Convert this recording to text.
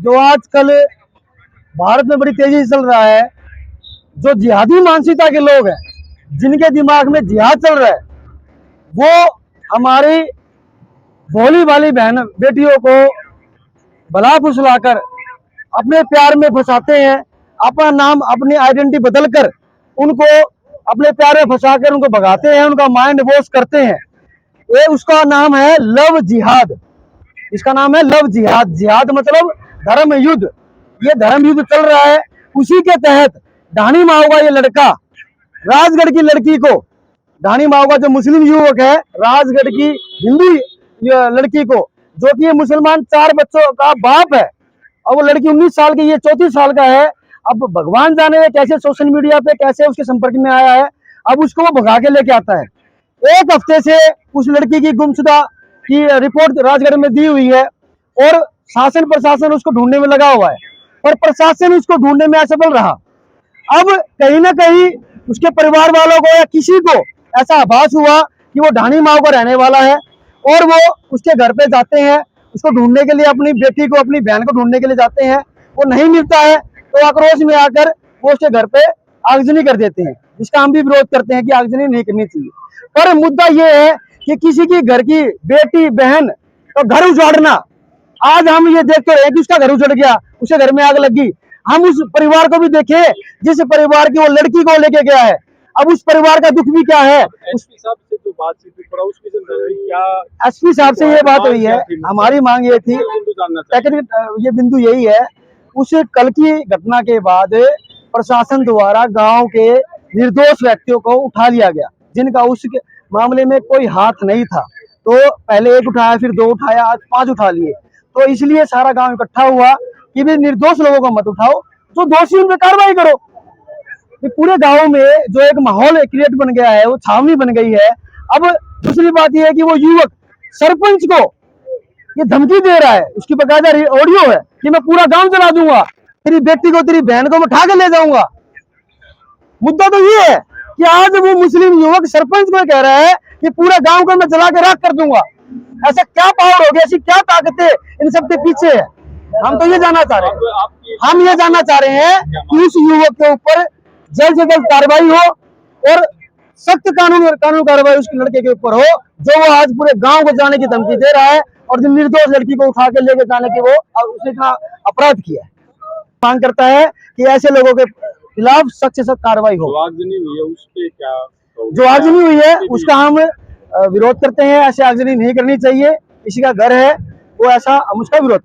जो आजकल भारत में बड़ी तेजी से चल रहा है, जो जिहादी मानसिकता के लोग हैं, जिनके दिमाग में जिहाद चल रहा है, वो हमारी भोली भाली बहन बेटियों को भला फुसलाकर अपने प्यार में फंसाते हैं। अपना नाम, अपनी आइडेंटिटी बदलकर उनको अपने प्यार में फंसाकर उनको भगाते हैं, उनका माइंड वॉश करते हैं। ये उसका नाम है लव जिहाद। इसका नाम है लव जिहाद। जिहाद मतलब धर्म युद्ध। ये धर्म युद्ध चल रहा है। उसी के तहत ढाणी माओ का ये लड़का राजगढ़ की लड़की को, ढाणी माओ का जो मुस्लिम युवक है, राजगढ़ की हिंदू लड़की को, जो कि ये मुसलमान 4 बच्चों का बाप है, और वो लड़की 19 साल की, ये 34 साल का है। अब भगवान जाने कैसे सोशल मीडिया पे कैसे उसके संपर्क में आया है, अब उसको वो भगा के लेके आता है। 1 हफ्ते से उस लड़की की गुमशुदा की रिपोर्ट राजगढ़ में दी हुई है और शासन प्रशासन उसको ढूंढने में लगा हुआ है, पर प्रशासन उसको ढूंढने में असफल रहा। अब कहीं ना कहीं उसके परिवार वालों को या किसी को ऐसा आभास हुआ कि वो ढाणी माओ का रहने वाला है, और वो उसके घर पे जाते हैं उसको ढूंढने के लिए, अपनी बेटी को, अपनी बहन को ढूंढने के लिए जाते हैं। वो नहीं मिलता है तो आक्रोश में आकर वो उसके घर पे आगजनी कर देते हैं, जिसका हम भी विरोध करते हैं कि आगजनी नहीं करनी चाहिए। पर मुद्दा ये है कि किसी की घर की बेटी बहन तो घर उजाड़ना, आज हम ये देखते रहे कि उसका घर उजड़ गया, उसके घर में आग लगी। हम उस परिवार को भी देखे जिस परिवार की वो लड़की को लेके गया है। अब उस परिवार का दुख भी क्या है। एसपी साहब से जो बातचीत हुई, पड़ा उसमें क्या एसपी साहब से ये बात हुई है, हमारी मांग ये थी, ये बिंदु यही है, उस कल की घटना के बाद प्रशासन द्वारा गांव के निर्दोष व्यक्तियों को उठा लिया गया, जिनका उस मामले में कोई हाथ नहीं था। तो पहले 1 उठाया, फिर 2 उठाया, आज 5 उठा लिए। तो इसलिए सारा गांव इकट्ठा हुआ कि भी निर्दोष लोगों को मत उठाओ, जो दोषी उन पर कार्रवाई करो। पूरे गांव में जो एक माहौल क्रिएट बन गया है, वो छावनी बन गई है। अब दूसरी बात यह है कि वो युवक सरपंच को ये धमकी दे रहा है, उसकी बकायदा ऑडियो है कि मैं पूरा गांव जला दूंगा, तेरी बेटी को, तेरी बहन को मैं उठा के ले जाऊंगा। मुद्दा तो ये है कि आज वो मुस्लिम युवक सरपंच को कह रहा है कि पूरा गांव को मैं जला के राख कर दूंगा। ऐसा क्या पावर हो गया, ऐसी क्या ताकतें इन सबके पीछे है? हम तो ये जानना चाह रहे हैं, हम ये जानना चाह रहे हैं कि उस युवक के ऊपर जल्द से जल्द कार्रवाई हो और सख्त कानून कार्रवाई उस लड़के के ऊपर हो, जो वो आज पूरे गांव को जाने की धमकी दे रहा है और जो निर्दोष लड़की को उठा के लेके जाने की वो उसने इतना अपराध किया है। मांग करता है कि ऐसे लोगों के खिलाफ सख्त से सख्त कार्रवाई हो। जो आगजनी हुई है उस पे क्या, जो आगजनी हुई है उसका हम विरोध करते हैं। ऐसे आगजनी नहीं करनी चाहिए। किसी का घर है वो ऐसा, हम उसका विरोध